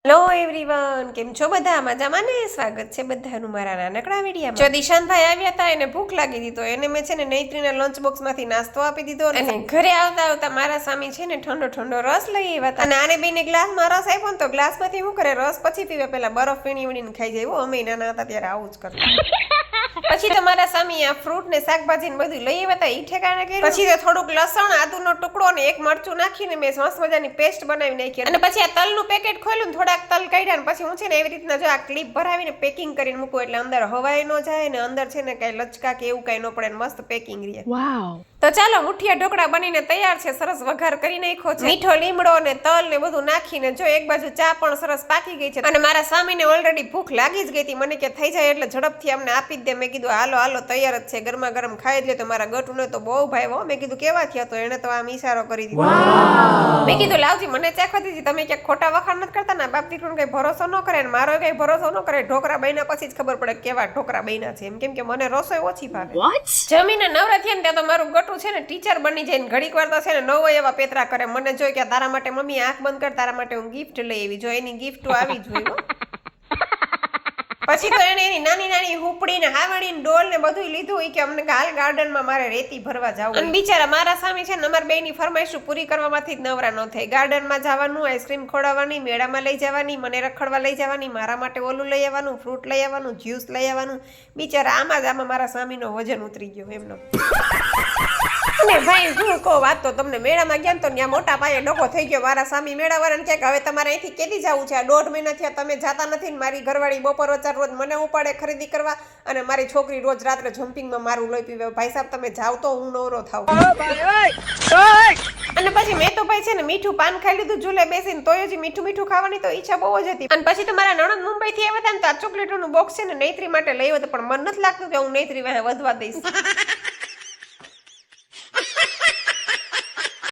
Hello everyone, કેમ છો બધા? મજામાં ને? સ્વાગત છે બધાનું મારા નાનકડા વિડીયોમાં. જો દિશાંતભાઈ આવ્યા હતા, એને ભૂખ લાગી હતી તો એને મેં છે ને નૈત્રીના લંચ બોક્સમાંથી નાસ્તો આપી દીધો અને ઘરે આવતા આવતા મારા સામે છે ને ઠંડો ઠંડો રસ લઈ આવ્યા હતા અને આને બેને ગ્લાસમાં રસ આપ્યો ને તો ગ્લાસમાંથી શું કરે, રસ પછી પીવે, પેલા બરફ વીણી વીણીને ખાઈ જાય. અમે નાના હતા ત્યારે આવું જ કરતા. પછી તો મારા સામે આ ફ્રૂટ ને શાકભાજી ને બધું લઈ આવ્યા હતા, ઈ ઠેકાણે કર્યું. પછી તો થોડુંક લસણ, આદુનો ટુકડો ને એક મરચું નાખીને મેં મસ્ત મજાની પેસ્ટ બનાવી નાખી અને પછી આ તલનું પેકેટ ખોલ્યું ને થોડાક તલ કાઢ્યા ને પછી હું છે ને એવી રીતના જો આ ક્લિપ ભરાવીને પેકિંગ કરીને મૂકું એટલે અંદર હવાય ન જાય ને અંદર છે ને કઈ લચકા કે એવું કઈ ન પડે ને મસ્ત પેકિંગ રહે. વાવ! તો ચાલો, મુઠિયા ઢોકળા બનીને તૈયાર છે. સરસ વઘાર કરી નાખ્યો છે, મીઠો લીમડો ને તલ ને બધું નાખીને. જો એક બાજુ ચા પણ સરસ પાકી ગઈ છે અને મારા સ્વામીને ઓલરેડી ભૂખ લાગી જ ગઈ હતી. મને કે થઈ જાય એટલે ઝડપથી અમને આપી જ દે. મેં કીધું હાલો હાલો, તૈયાર જ છે, ગરમા ગરમ ખાઈ જ લે. તો મારા ગટુને તો બહુ ભાવ્યો. મેં કીધું કેવા થયા? તો એને તો આમ ઈશારો કરી દીધો. મેં કીધું લાવજી, મને ચાખવા દીધી. તમે ક્યાંક ખોટા વખાણ નથી કરતા ને? બાપ દીકરીનો કઈ ભરોસો ન કરે ને મારો કઈ ભરોસો ન કરે. ઢોકળા બન્યા પછી જ ખબર પડે કેવા ઢોકળા બન્યા છે એમ. કેમ કે મને રસોઈ ઓછી ભાવે. જમીને નવરા થયા ને ત્યાં તો મારું ગટુ છે ને ટીચર બની જાય ને ઘડીક વાર તો છે ને નવો એવા પેતરા કરે. મને જોઈ કે તારા માટે મમ્મી આંખ બંધ કર, તારા માટે હું ગિફ્ટ લઈ આવી. જો એની ગિફ્ટ આવી જોઈ. પછી તો એને એની નાની નાની હુપડી ને હાવડી ને ડોલ ને બધું લીધું. ઈ કે અમને હાલ ગાર્ડન માં મારે રેતી ભરવા જવું. અને બિચારા મારા સામે છે ને અમાર બેની ફરમાઈશ પૂરી કરવામાંથી જ નવરા ન થાય. ગાર્ડન માં જવાનું, આઈસ્ક્રીમ ખવડાવવાની, મેળામાં લઈ જવાની, મને રખડવા લઈ જવાની, મારા માટે ઓલું લઈ આવવાનું, ફ્રૂટ લઈ આવવાનું, જ્યુસ લઈ આવવાનું. બિચારા આમાં મારા સ્વામીનો વજન ઉતરી ગયો એમનો. અને ભાઈ હું કહું વાત, તો તમને મેળામાં ગયા તો ત્યાં મોટા પાયે ડખો થઈ ગયો. મારા સ્વામી મેળા વાળાને કે હવે તમારે અહીંથી કેદી જવું છે? 1.5 મહિના થયા તમે જાતા નથી ને મારી ઘરવાળી બપોર વચ્ચે રોજ મને ઉપાડે ખરીદી કરવા અને મારી છોકરી રોજ રાત્રે જમ્પિંગમાં મારું લોહી પીવે. ભાઈ સાહેબ તમે જાવ તો હું નવરો થાવ. અને પછી મેં તો ભાઈ છે ને મીઠું પાન ખાઈ લીધું ઝૂલે બેસીને, તોય હજી મીઠું મીઠું ખાવાની તો ઈચ્છા બહુ જ હતી. અને પછી તો મારા નણંદ મુંબઈ થી આવ્યા હતા ને તો આ ચોકલેટોનું બોક્સ છે ને નૈત્રી માટે લઈ આવ્યો, પણ મને નથી લાગતું કે હું નૈત્રી વાહે વધવા દઈશ.